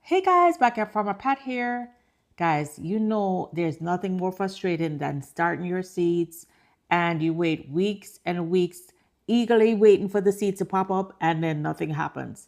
Hey guys, Backyard Farmer Pat here. Guys, you know there's nothing more frustrating than starting your seeds and you wait weeks and weeks eagerly waiting for the seeds to pop up and then nothing happens.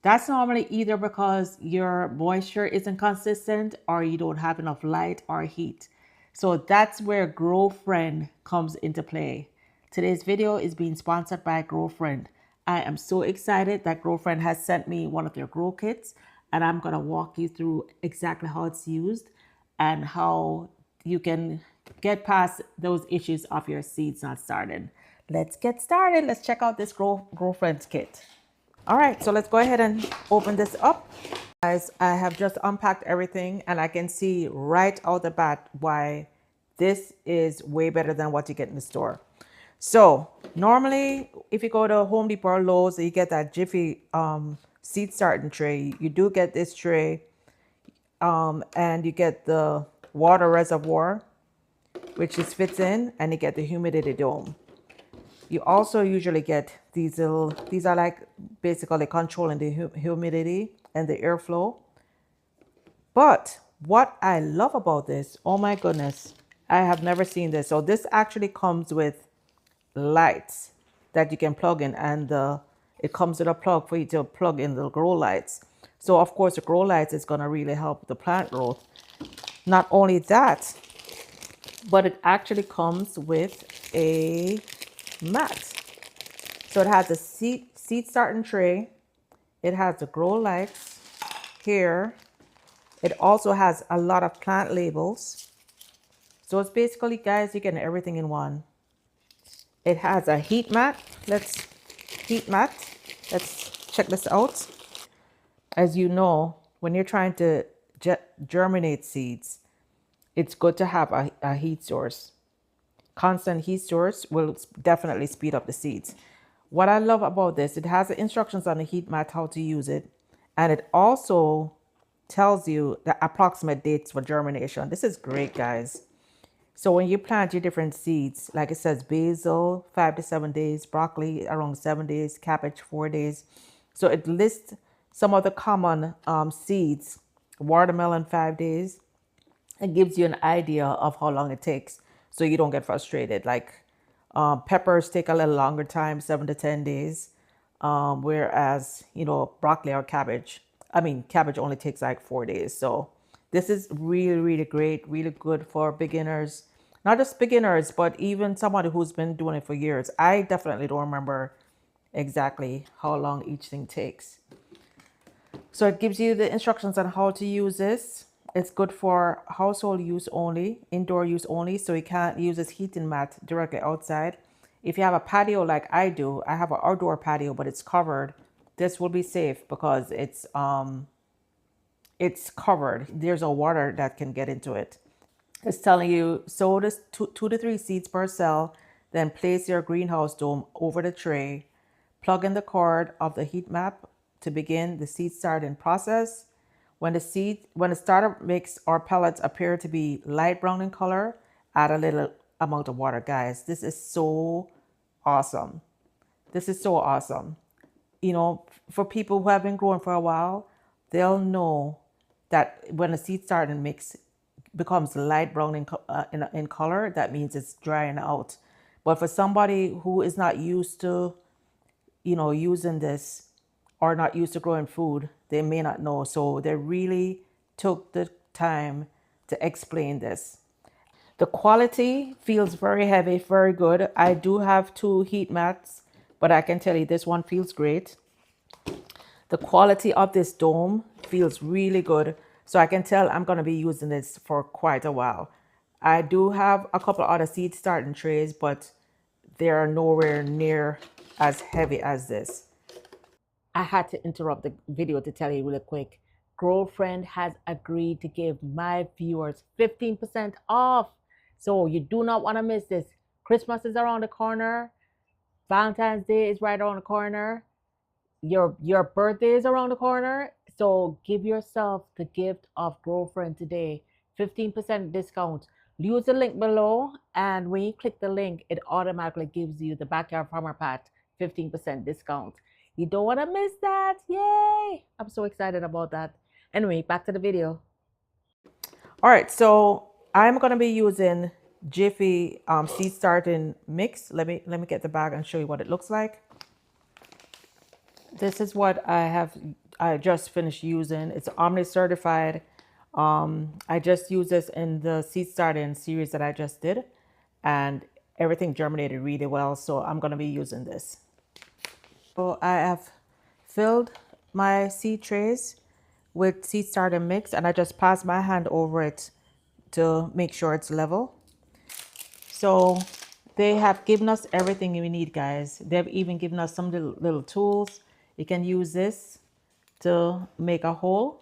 That's normally either because your moisture isn't consistent or you don't have enough light or heat. So that's where Growfriend comes into play. Today's video is being sponsored by Growfriend. I am so excited that Growfriend has sent me one of their grow kits, and I'm going to walk you through exactly how it's used and how you can get past those issues of your seeds not starting. Let's get started. Let's check out this Growfriend kit. All right, so let's go ahead and open this up. Guys, I have just unpacked everything and I can see right out the bat why this is way better than what you get in the store. So normally if you go to Home Depot or Lowe's, you get that Jiffy seed starting tray. You do get this tray and you get the water reservoir, which just fits in, and you get the humidity dome. You also usually get these are like basically controlling the humidity and the airflow. But what I love about this, oh my goodness, I have never seen this. So this actually comes with lights that you can plug in, and it comes with a plug for you to plug in the grow lights. So of course the grow lights is going to really help the plant growth. Not only that, but it actually comes with a mat. So it has a seed starting tray. It has the grow lights here. It also has a lot of plant labels. So it's basically, guys, you get everything in one. It has a heat mat. Let's check this out. As you know, when you're trying to germinate seeds, it's good to have a heat source. Constant heat source will definitely speed up the seeds. What I love about this, it has the instructions on the heat mat how to use it, and it also tells you the approximate dates for germination. This is great, guys. So when you plant your different seeds, like it says basil 5 to 7 days, broccoli around 7 days, cabbage 4 days. So it lists some of the common seeds. Watermelon 5 days. It gives you an idea of how long it takes, so you don't get frustrated. Like peppers take a little longer time, 7 to 10 days, whereas broccoli or cabbage, cabbage only takes like 4 days. So this is really great, really good for beginners. Not just beginners, but even somebody who's been doing it for years. I definitely don't remember exactly how long each thing takes. So it gives you the instructions on how to use this. It's good for household use only, indoor use only, so you can't use this heating mat directly outside. If you have a patio like I do, I have an outdoor patio, but it's covered. This will be safe because it's covered. There's no water that can get into it. It's telling you sow this 2 to 3 seeds per cell, then place your greenhouse dome over the tray. Plug in the cord of the heat map to begin the seed starting process. When the starter mix or pellets appear to be light brown in color, add a little amount of water. Guys, this is so awesome. This is so awesome. For people who have been growing for a while, they'll know that when a seed starting mix becomes light brown in color, that means it's drying out. But for somebody who is not used to using this, or not used to growing food, they may not know. So they really took the time to explain this. The quality feels very heavy, very good. I do have 2 heat mats, but I can tell you this one feels great. The quality of this dome feels really good. So I can tell I'm going to be using this for quite a while. I do have a couple of other seed starting trays, but they are nowhere near as heavy as this. I had to interrupt the video to tell you really quick. Growfriend has agreed to give my viewers 15% off. So you do not want to miss this. Christmas is around the corner. Valentine's Day is right around the corner. Your birthday is around the corner. So give yourself the gift of Growfriend today. 15% discount. Use the link below, and when you click the link, it automatically gives you the Backyard Farmer Pat 15% discount. You don't want to miss that. Yay! I'm so excited about that. Anyway, back to the video. All right, so I'm gonna be using Jiffy seed starting mix. Let me get the bag and show you what it looks like. This is what I just finished using. It's Omni certified. I just used this in the seed starting series that I just did, and everything germinated really well. So I'm gonna be using this. So I have filled my seed trays with seed starter mix, and I just passed my hand over it to make sure it's level. So they have given us everything we need, guys. They've even given us some little tools. You can use this to make a hole,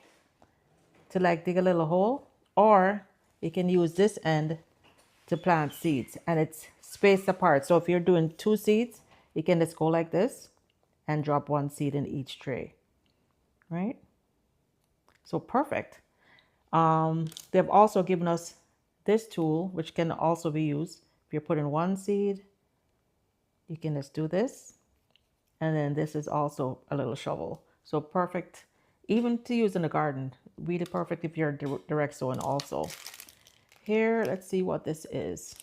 to like dig a little hole, or you can use this end to plant seeds, and it's spaced apart. So if you're doing 2 seeds, you can just go like this and drop 1 seed in each tray, right? So perfect. They've also given us this tool, which can also be used. If you're putting 1 seed, you can just do this. And then this is also a little shovel. So perfect, even to use in the garden. Really perfect if you're direct sowing also. Here, let's see what this is.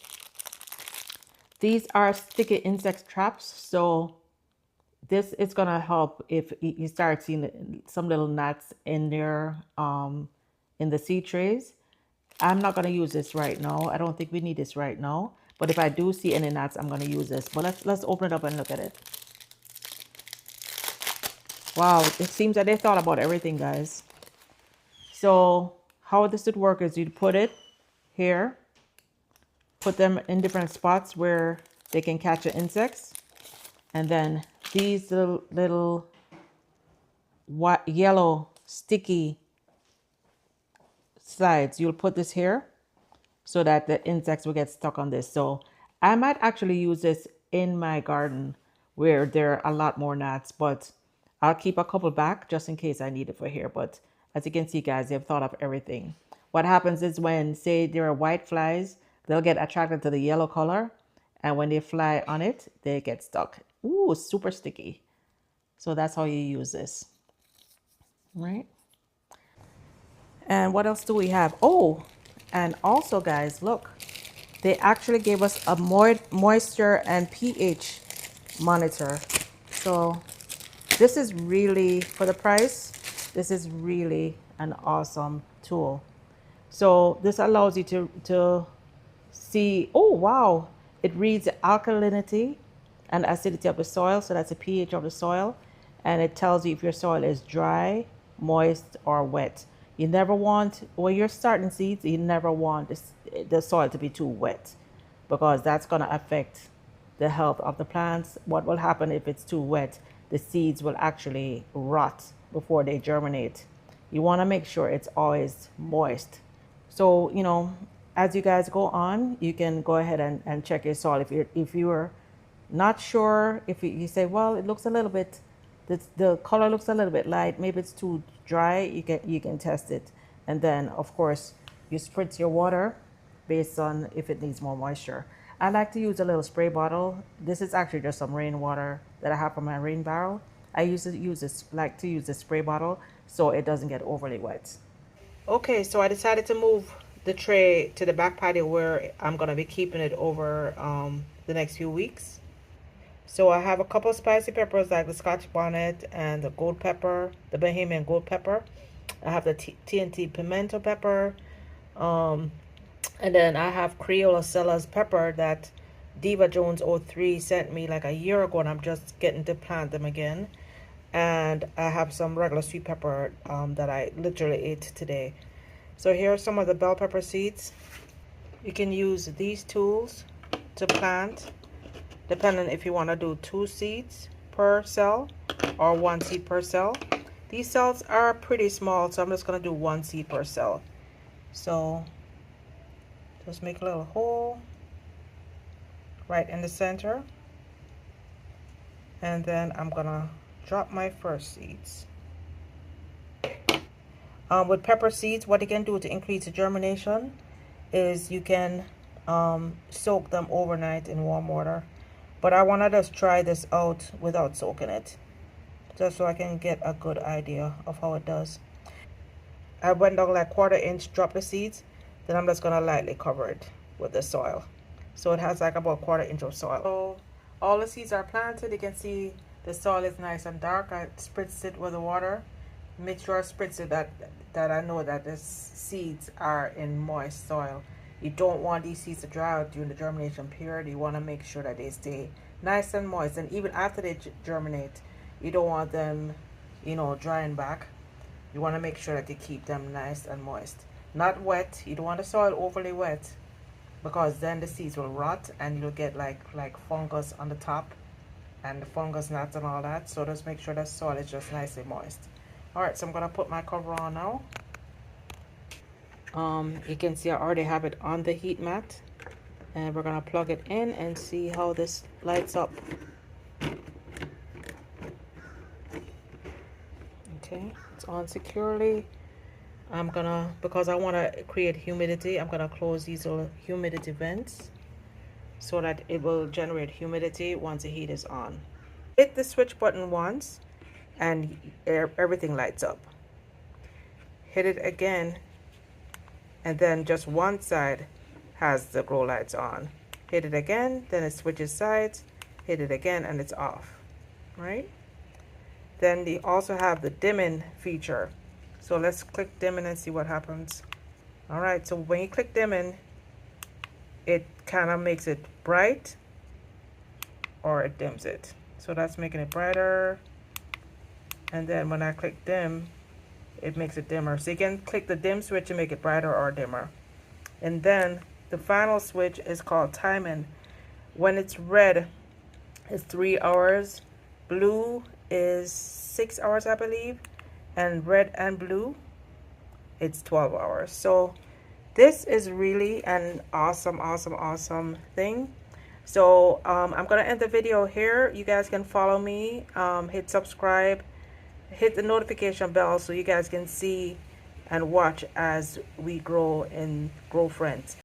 These are sticky insect traps. So this is gonna help if you start seeing some little gnats in there, in the seed trays. I'm not gonna use this right now. I don't think we need this right now. But if I do see any gnats, I'm gonna use this. But let's open it up and look at it. Wow, it seems that they thought about everything, guys. So how this would work is you'd put it here, put them in different spots where they can catch the insects. And then these little white, yellow, sticky slides, you'll put this here so that the insects will get stuck on this. So I might actually use this in my garden where there are a lot more gnats, but I'll keep a couple back just in case I need it for here. But as you can see, guys, they've thought of everything. What happens is when, say, there are white flies, they'll get attracted to the yellow color. And when they fly on it, they get stuck. Ooh, super sticky. So that's how you use this, right? And what else do we have? Oh, and also, guys, look, they actually gave us a moisture and pH monitor. So this is really, for the price, this is really an awesome tool. So this allows you to see, oh, wow, it reads the alkalinity and acidity of the soil. So that's the pH of the soil. And it tells you if your soil is dry, moist, or wet. You never want, when you're starting seeds, you never want the soil to be too wet, because that's going to affect the health of the plants. What will happen if it's too wet? The seeds will actually rot before they germinate. You want to make sure it's always moist. So, you know, as you guys go on, you can go ahead and check your soil. If you're not sure, if you say, well, it looks a little bit, the color looks a little bit light, maybe it's too dry, you can test it. And then, of course, you spritz your water based on if it needs more moisture. I like to use a little spray bottle. This is actually just some rainwater that I have from my rain barrel. I like to use the spray bottle so it doesn't get overly wet. Okay, so I decided to move the tray to the back patio where I'm gonna be keeping it over the next few weeks. So I have a couple of spicy peppers like the Scotch bonnet and the gold pepper, the Bahamian gold pepper. I have the TNT pimento pepper, and then I have Creola Cella's pepper that Diva Jones 03 sent me like a year ago, and I'm just getting to plant them again. And I have some regular sweet pepper that I literally ate today. So here are some of the bell pepper seeds. You can use these tools to plant, depending if you want to do 2 seeds per cell or 1 seed per cell. These cells are pretty small, so I'm just going to do 1 seed per cell. So just make a little hole right in the center. And then I'm going to drop my first seeds. With pepper seeds, what you can do to increase the germination is you can soak them overnight in warm water. But I want to just try this out without soaking it, just so I can get a good idea of how it does. I went down like 1/4 inch, drop the seeds, then I'm just gonna lightly cover it with the soil. So it has like about 1/4 inch of soil. So all the seeds are planted. You can see the soil is nice and dark. I spritzed it with the water. Make sure I spritz it that I know that the seeds are in moist soil. You don't want these seeds to dry out during the germination period. You want to make sure that they stay nice and moist. And even after they germinate, you don't want them, you know, drying back. You want to make sure that you keep them nice and moist. Not wet. You don't want the soil overly wet, because then the seeds will rot and you'll get like fungus on the top and the fungus gnats and all that. So just make sure the soil is just nicely moist. All right, so I'm gonna put my cover on now. You can see I already have it on the heat mat, and we're gonna plug it in and see how this lights up. Okay, it's on securely. I'm gonna, because I want to create humidity, I'm gonna close these little humidity vents so that it will generate humidity once the heat is on. Hit the switch button once and everything lights up. Hit it again and then just one side has the grow lights on. Hit it again, then it switches sides. Hit it again and it's off, right? Then they also have the dimming feature. So let's click dimming and see what happens. All right, so when you click dimming, it kind of makes it bright or it dims it. So that's making it brighter. And then when I click dim, it makes it dimmer. So you can click the dim switch to make it brighter or dimmer. And then the final switch is called timing. When it's red, it's 3 hours. Blue is 6 hours, I believe. And red and blue, it's 12 hours. So this is really an awesome thing. So I'm gonna end the video here. You guys can follow me, hit subscribe, hit the notification bell so you guys can see and watch as we grow in Growfriend.